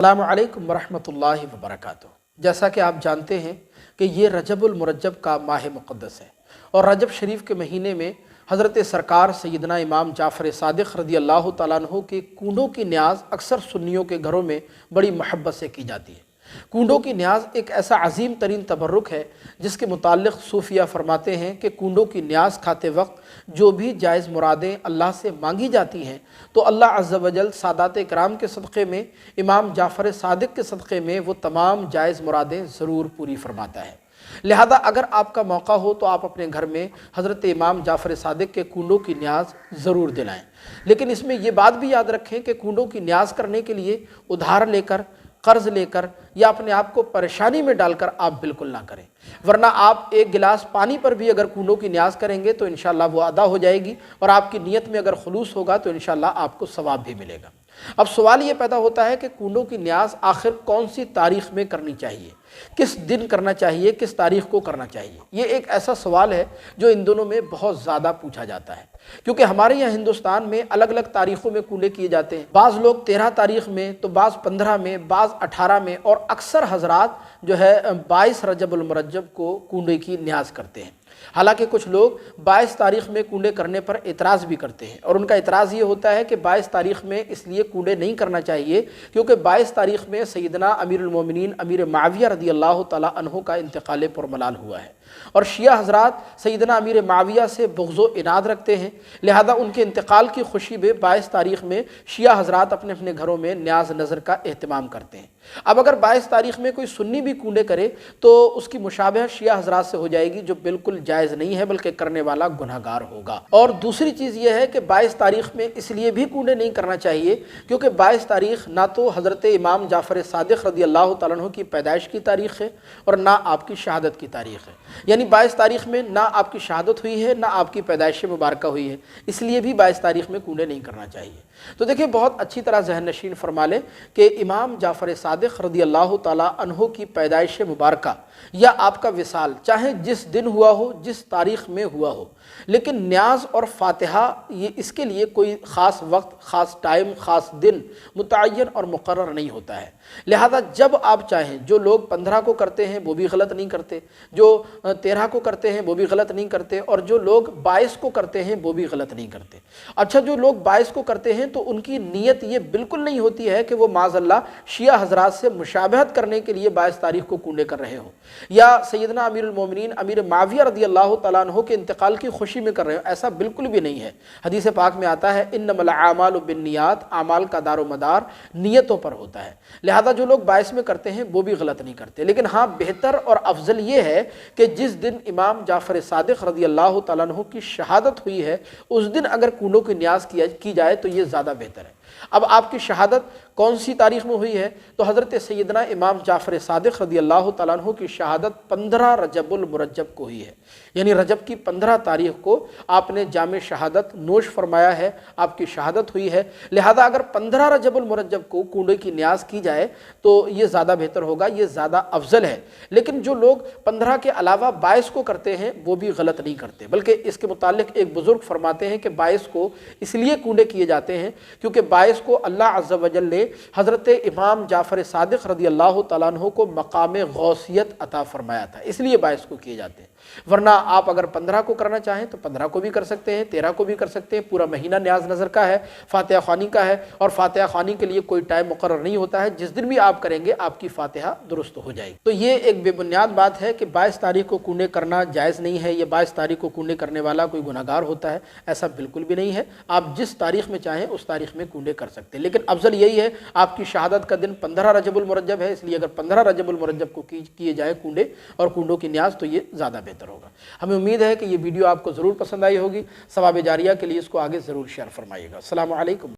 अस्सलामु अलैकुम वरहमतुल्लाहि वबरकातुह। जैसा कि आप जानते हैं कि ये रजबुल मुरज्जब का माह मुक़द्दस है और रजब शरीफ के महीने में हज़रत सरकार सैयदना इमाम जाफ़र सादिक़ रज़ी अल्लाह तआला अन्हु के कूंडों की न्याज़ अक्सर सुन्नियों के घरों में बड़ी महब्बत से की जाती है। कूंडों की न्याज़ एक ऐसा अजीम तरीन तबर्रुक है जिसके मुताल्लिक़ सूफिया फरमाते हैं कि कूंडों की न्याज़ खाते वक्त जो भी जायज़ मुरादें अल्लाह से मांगी जाती हैं तो अल्लाह अज़्ज़ व जल सादात इकराम के सदक़े में, इमाम जाफ़र सादिक़ के सदक़े में वो तमाम जायज़ मुरादें ज़रूर पूरी फरमाता है। लिहाजा अगर आपका मौका हो तो आप अपने घर में हज़रत इमाम जाफ़र सादिक़ के कूंडों की न्याज़ ज़रूर दिलाएँ। लेकिन इसमें ये बात भी याद रखें कि कूंडों की न्याज़ करने के लिए उधार लेकर, कर्ज़ लेकर या अपने आप को परेशानी में डालकर आप बिल्कुल ना करें, वरना आप एक गिलास पानी पर भी अगर कूंडों की न्याज़ करेंगे तो इंशाअल्लाह वो अदा हो जाएगी और आपकी नीयत में अगर खुलूस होगा तो इंशाअल्लाह आपको सवाब भी मिलेगा। अब सवाल ये पैदा होता है कि कूंडों की न्याज़ आखिर कौन सी तारीख़ में करनी चाहिए, किस दिन करना चाहिए, किस तारीख़ को करना चाहिए। ये एक ऐसा सवाल है जो इन दोनों में बहुत ज़्यादा पूछा जाता है, क्योंकि हमारे यहाँ हिंदुस्तान में अलग अलग तारीख़ों में कूंडे किए जाते हैं। बाज़ लोग 13 तारीख़ में, तो बाज़ 15 में, बाज़ 18 में और अक्सर हज़रात जो है 22 रजबुल मुरज्जब को कूंडे की न्याज़ करते हैं। हालांकि कुछ लोग 22 तारीख़ में कूंडे करने पर एतराज़ भी करते हैं और उनका एतराज़ ये होता है कि 22 तारीख़ में इसलिए कूंडे नहीं करना चाहिए क्योंकि 22 तारीख़ में सैयदना अमीरुल मोमिनीन अमीर माविया रज़ी अल्लाह तआला अन्हु का इंतकाल पुरमलाल हुआ है और शिया हज़रात सैयदना अमीर माविया से बुग़्ज़ व इनाद रखते हैं। लिहाजा उनके इंतकाल की खुशी में 22 तारीख़ में शिया हज़रात अपने अपने घरों में न्याज़ नज़र का एहतमाम करते हैं। अब अगर 22 तारीख़ में कोई सुन्नी भी कूंडे करे तो उसकी मुशाबह शिया हज़रात से हो जाएगी, जो बिल्कुल जायज़ नहीं है, बल्कि करने वाला गुनहगार होगा। और दूसरी चीज़ यह है कि 22 तारीख़ में इसलिए भी कूंडे नहीं करना चाहिए क्योंकि 22 तारीख़ ना तो हज़रत इमाम जाफ़र सादिक़ रज़ी अल्लाह तआला अन्हु की पैदाइश की तारीख़ है और ना आपकी शहादत की तारीख़ है। यानी 22 तारीख़ में ना आपकी शहादत हुई है, ना आपकी पैदाइश मुबारक हुई है, इसलिए भी 22 तारीख़ में कूंडे नहीं करना चाहिए। तो देखिए, बहुत अच्छी तरह ज़हन नशीन फरमा लें कि इमाम जाफ़र सादिक़ रज़ी अल्लाह तआला अन्हु की पैदाइश मुबारक या आपका विसाल चाहे जिस दिन हुआ हो, जिस तारीख़ में हुआ हो, लेकिन न्याज़ और फ़ातिहा ये इसके लिए कोई ख़ास वक्त, ख़ास टाइम, ख़ास दिन मुतय्यन और मुक़र्रर नहीं होता है। लिहाजा जब आप चाहें, जो लोग 15 को करते हैं वो भी गलत नहीं करते, जो 13 को करते हैं वो भी गलत नहीं करते और जो लोग 22 को करते हैं वो भी गलत नहीं करते। अच्छा, जो लोग 22 को करते हैं तो उनकी नीयत ये बिल्कुल नहीं होती है कि वो माज़अल्लाह शिया हज़रात से मुशाबहत करने के लिए 22 तारीख़ को कूंडे कर रहे हों या सैयदना अमीरुल मोमिनीन अमीर माविया रज़ी अल्लाह तआला अन्हु के इंतकाल की खुशी में कर रहे हो, ऐसा बिल्कुल भी नहीं है। हदीस पाक में आता है इन्नमल आमालु बिन्नियात, आमाल का दारो मदार नियतों पर होता है। लिहाजा जो लोग 22 में करते हैं वो भी गलत नहीं करते, लेकिन हाँ, बेहतर और अफजल ये है कि जिस दिन इमाम जाफ़र सादिक़ रज़ी अल्लाह तआला अन्हु की शहादत हुई है उस दिन अगर कूंडों की न्याज़ की जाए तो ये ज़्यादा बेहतर है। अब आपकी शहादत कौन सी तारीख़ में हुई है तो हज़रत सैयदना इमाम जाफ़र सादिक़ रज़ी अल्लाह तआला अन्हु की शहादत 15 रजबुल मुरज्जब को हुई है, यानी रजब की 15 तारीख़ को आपने जामे शहादत नोश फरमाया है, आपकी शहादत हुई है। लिहाजा अगर 15 रजबुल मुरज्जब को कूंडे की न्याज़ की जाए तो ये ज़्यादा बेहतर होगा, ये ज़्यादा अफजल है। लेकिन जो लोग 15 के अलावा 22 को करते हैं वो भी गलत नहीं करते, बल्कि इसके मुतालिक एक बुज़ुर्ग फरमाते हैं कि 22 को इसलिए कूंडे किए जाते हैं क्योंकि 22 को अल्लाह अज़्ज़ व जल ने हज़रत इमाम जाफ़र सादिक़ रज़ी अल्लाह तआला अन्हु को मक़ाम गौसियत अता फरमाया था, इसलिए 22 को किए जाते हैं। वरना आप अगर 15 को करना चाहें तो 15 को भी कर सकते हैं, 13 को भी कर सकते हैं। पूरा महीना न्याज़ नज़र का है, फ़ातिहा ख़्वानी का है और फ़ातिहा ख़्वानी के लिए कोई टाइम मुक़र्रर नहीं होता है, जिस दिन भी आप करेंगे आपकी फ़ातिहा दुरुस्त हो जाएगी। तो ये एक बेबुनियाद बात है कि 22 तारीख़ को कूंडे करना जायज़ नहीं है, ये 22 तारीख़ को कूंडे करने वाला कोई गुनहगार होता है, ऐसा बिल्कुल भी नहीं है। आप जिस तारीख़ में चाहें उस तारीख़ में कूंडे कर सकते हैं, लेकिन अफजल यही है आपकी शहादत का दिन 15 रजबुल मुरज्जब है, इसलिए अगर 15 रजबुल मुरज्जब को किए जाए कूंडे और कूंडों की न्याज़ तो ये ज़्यादा बेहतर होगा। हमें उम्मीद है कि ये वीडियो आपको ज़रूर पसंद आई होगी। सवाब जारिया के लिए इसको आगे ज़रूर शेयर फरमाइएगा। अस्सलामु अलैकुम।